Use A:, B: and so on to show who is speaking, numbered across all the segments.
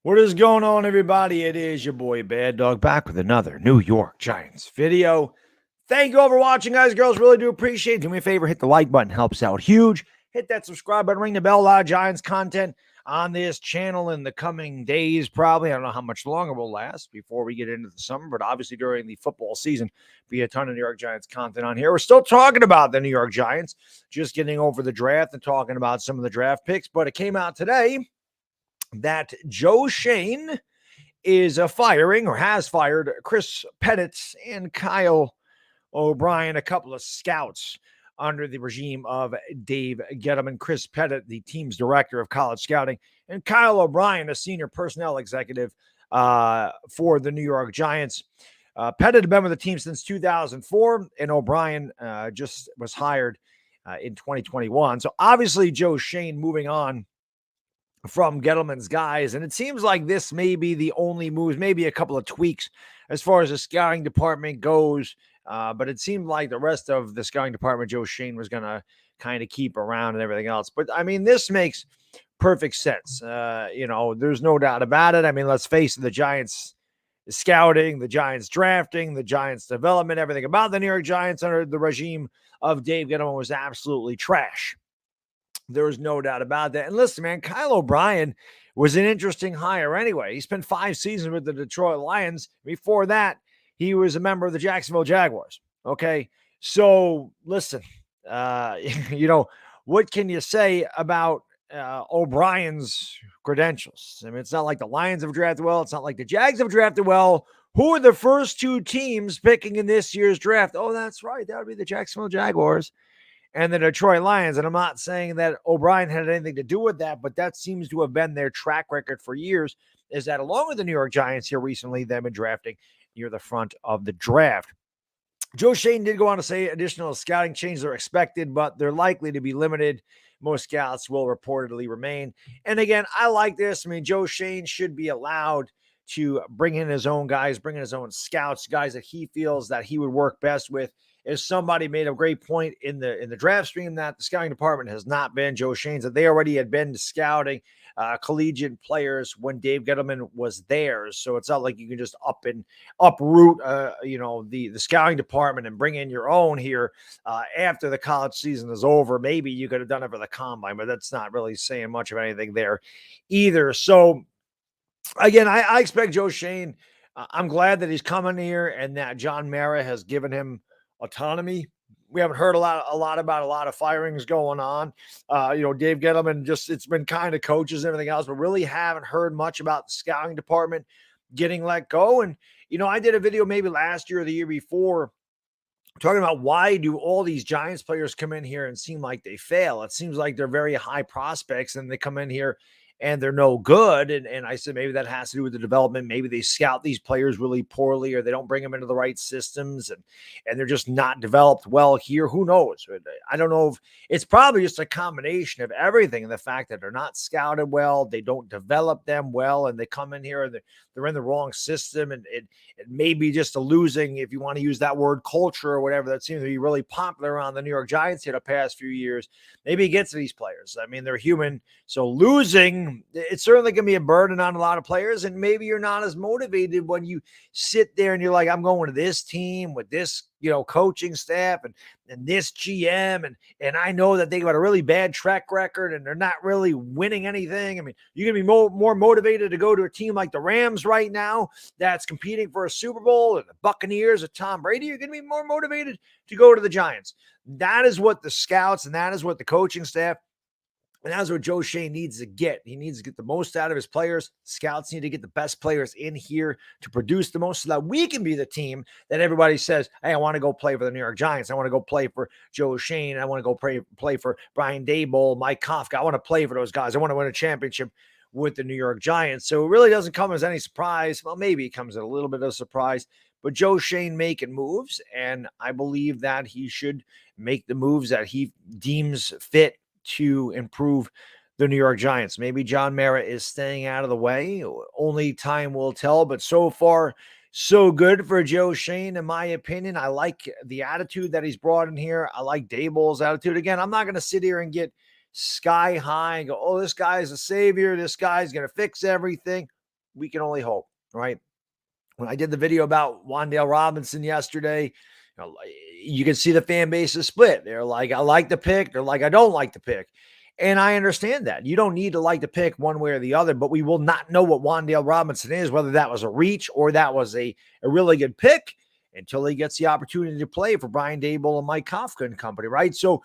A: What is going on, everybody? It is your boy Baddog back with another New York Giants video. Thank you all for watching, guys, girls. Really do appreciate it. Do me a favor, hit the like button, helps out huge. Hit that subscribe button, ring the bell. A lot of Giants content on this channel in the coming days, probably. I don't know how much longer we'll last before we get into the summer, but obviously during the football season, be a ton of New York Giants content on here. We're still talking about the New York Giants, just getting over the draft and talking about some of the draft picks, but it came out today that Joe Schoen is firing or has fired Chris Pettit and Kyle OBrien, a couple of scouts under the regime of Dave Gettleman. Chris Pettit, the team's director of college scouting, and Kyle OBrien, a senior personnel executive for the New York Giants. Pettit had been with the team since 2004, and OBrien just was hired in 2021. So obviously Joe Schoen moving on from Gettleman's guys. And it seems like this may be the only moves, maybe a couple of tweaks as far as the scouting department goes. But it seemed like the rest of the scouting department, Joe Schoen was going to kind of keep around and everything else. But I mean, this makes perfect sense. There's no doubt about it. I mean, let's face it, the Giants scouting, the Giants drafting, the Giants development, everything about the New York Giants under the regime of Dave Gettleman was absolutely trash. There was no doubt about that. And listen, man, Kyle OBrien was an interesting hire anyway. He spent 5 seasons with the Detroit Lions. Before that, he was a member of the Jacksonville Jaguars. Okay. So listen, what can you say about OBrien's credentials? I mean, it's not like the Lions have drafted well. It's not like the Jags have drafted well. Who are the first 2 teams picking in this year's draft? Oh, that's right. That would be the Jacksonville Jaguars and the Detroit Lions. And I'm not saying that OBrien had anything to do with that, but that seems to have been their track record for years, is that along with the New York Giants here recently, they've been drafting near the front of the draft. Joe Schoen did go on to say additional scouting changes are expected, but they're likely to be limited. Most scouts will reportedly remain. And again, I like this. I mean, Joe Schoen should be allowed to bring in his own guys, bring in his own scouts, guys that he feels that he would work best with. As somebody made a great point in the draft stream that the scouting department has not been Joe Schoen's, that they already had been scouting collegiate players when Dave Gettleman was there. So it's not like you can just uproot the scouting department and bring in your own here after the college season is over. Maybe you could have done it for the combine, but that's not really saying much of anything there either. So again, I expect Joe Schoen. I'm glad that he's coming here and that John Mara has given him autonomy. We haven't heard a lot about a lot of firings going on. Dave Gettleman, it's been kind of coaches and everything else, but really haven't heard much about the scouting department getting let go. And, I did a video maybe last year or the year before talking about why do all these Giants players come in here and seem like they fail. It seems like they're very high prospects and they come in here and they're no good. And I said, maybe that has to do with the development. Maybe they scout these players really poorly, or they don't bring them into the right systems and they're just not developed well here. Who knows? I don't know if it's probably just a combination of everything. And the fact that they're not scouted well, they don't develop them well, and they come in here and they're in the wrong system. And it may be just a losing, if you want to use that word, culture or whatever that seems to be really popular around the New York Giants here the past few years. Maybe it gets to these players. I mean, they're human. So losing, it's certainly going to be a burden on a lot of players. And maybe you're not as motivated when you sit there and you're like, I'm going to this team with this, coaching staff and this GM. And I know that they got a really bad track record and they're not really winning anything. I mean, you're going to be more motivated to go to a team like the Rams right now that's competing for a Super Bowl, and the Buccaneers of Tom Brady. You're going to be more motivated to go to the Giants. That is what the scouts and that is what the coaching staff, and that's what Joe Schoen needs to get. He needs to get the most out of his players. Scouts need to get the best players in here to produce the most so that we can be the team that everybody says, hey, I want to go play for the New York Giants. I want to go play for Joe Schoen. I want to go play for Brian Daboll, Mike Kafka. I want to play for those guys. I want to win a championship with the New York Giants. So it really doesn't come as any surprise. Well, maybe it comes as a little bit of a surprise, but Joe Schoen making moves, and I believe that he should make the moves that he deems fit to improve the New York Giants. Maybe John Mara is staying out of the way. Only time will tell, but so far, so good for Joe Schoen, in my opinion. I like the attitude that he's brought in here. I like Daboll's attitude. Again, I'm not going to sit here and get sky high and go, oh, this guy's a savior. This guy's going to fix everything. we can only hope, right? When I did the video about Wandel Robinson yesterday, you can see the fan base is split. They're like, I like the pick. They're like, I don't like the pick. And I understand that. You don't need to like the pick one way or the other, but we will not know what Wandale Robinson is, whether that was a reach or that was a really good pick until he gets the opportunity to play for Brian Dable and Mike Kafka and company, right? So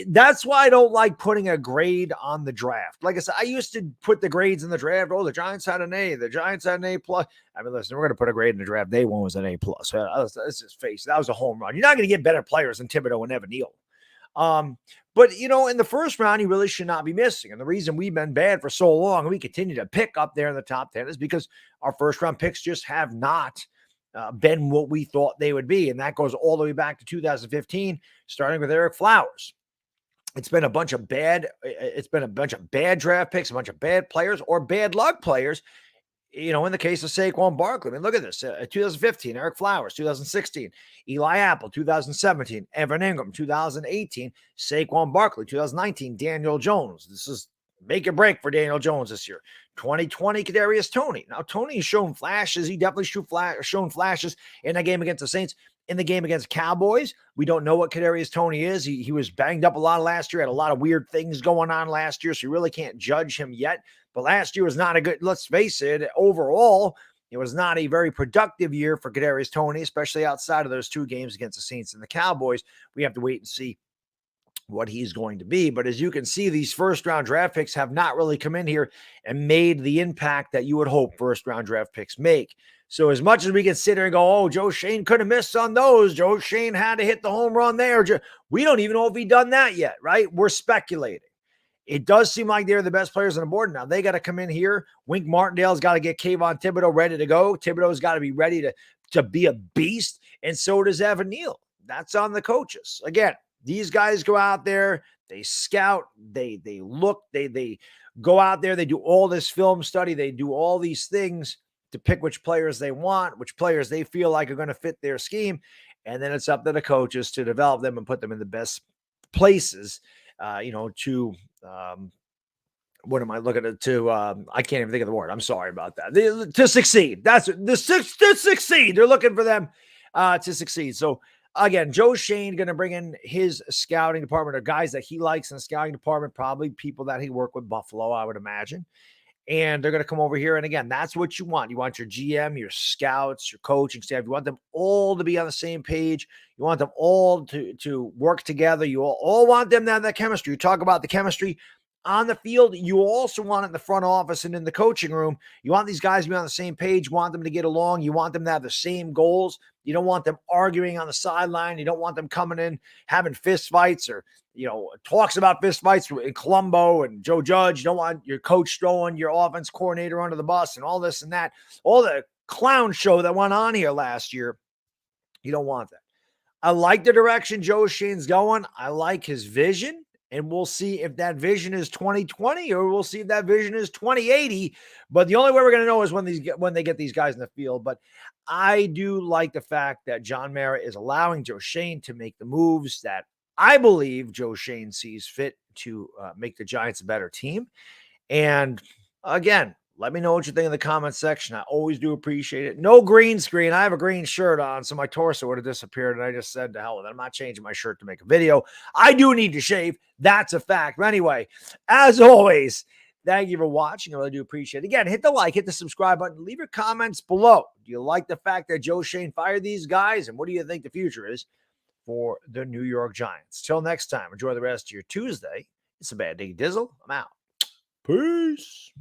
A: that's why I don't like putting a grade on the draft. Like I said, I used to put the grades in the draft. Oh, the Giants had an A. The Giants had an A plus. I mean, listen, we're going to put a grade in the draft. Day one was an A plus. Let's just face it. That was a home run. You're not going to get better players than Thibodeau and Evan Neal. But in the first round, he really should not be missing. And the reason we've been bad for so long and we continue to pick up there in the top 10 is because our first round picks just have not been what we thought they would be. And that goes all the way back to 2015, starting with Eric Flowers. It's been a bunch of bad draft picks, a bunch of bad players or bad luck players. In the case of Saquon Barkley, I mean, look at this. 2015, Eric Flowers. 2016, Eli Apple. 2017, Evan Ingram. 2018, Saquon Barkley. 2019, Daniel Jones. This is make or break for Daniel Jones this year. 2020, Kadarius Toney. Now, Toney has shown flashes. He definitely shown flashes in that game against the Saints. In the game against Cowboys, we don't know what Kadarius Toney is. He was banged up a lot last year, had a lot of weird things going on last year, so you really can't judge him yet. But last year was not a good, let's face it, overall, it was not a very productive year for Kadarius Toney, especially outside of those two games against the Saints and the Cowboys. We have to wait and see what he's going to be. But as you can see, these first-round draft picks have not really come in here and made the impact that you would hope first-round draft picks make. So as much as we can sit here and go, oh, Joe Schoen could have missed on those. Joe Schoen had to hit the home run there. We don't even know if he done that yet, right? We're speculating. It does seem like they're the best players on the board. Now, they got to come in here. Wink Martindale's got to get Kayvon Thibodeau ready to go. Thibodeau's got to be ready to be a beast, and so does Evan Neal. That's on the coaches. Again, these guys go out there, they scout, they look, they go out there, they do all this film study, they do all these things to pick which players they want, which players they feel like are going to fit their scheme, and then it's up to the coaches to develop them and put them in the best places, what am I looking at? I can't even think of the word. I'm sorry about that. To succeed. That's to succeed. They're looking for them to succeed. So again, Joe Schoen going to bring in his scouting department, or guys that he likes in the scouting department, probably people that he worked with Buffalo, I would imagine. And they're going to come over here. And again, that's what you want. You want your GM, your scouts, your coaching staff. You want them all to be on the same page. You want them all to work together. You all want them to have that chemistry. You talk about the chemistry on the field. You also want it in the front office and in the coaching room. You want these guys to be on the same page. You want them to get along. You want them to have the same goals. You don't want them arguing on the sideline. You don't want them coming in having fist fights or talks about fist fights in Colombo and Joe Judge. You don't want your coach throwing your offense coordinator under the bus and all this and that. All the clown show that went on here last year. You don't want that. I like the direction Joe Schoen's going. I like his vision. And we'll see if that vision is 2020 or we'll see if that vision is 2080. But the only way we're going to know is when they get these guys in the field. But I do like the fact that John Mara is allowing Joe Schoen to make the moves that I believe Joe Schoen sees fit to make the Giants a better team. And again, let me know what you think in the comment section. I always do appreciate it. No green screen. I have a green shirt on, so my torso would have disappeared. And I just said, to hell with it. I'm not changing my shirt to make a video. I do need to shave. That's a fact. But anyway, as always, thank you for watching. I really do appreciate it. Again, hit the like, hit the subscribe button. Leave your comments below. Do you like the fact that Joe Schoen fired these guys? And what do you think the future is for the New York Giants? Till next time, enjoy the rest of your Tuesday. It's a bad day, Dizzle. I'm out. Peace.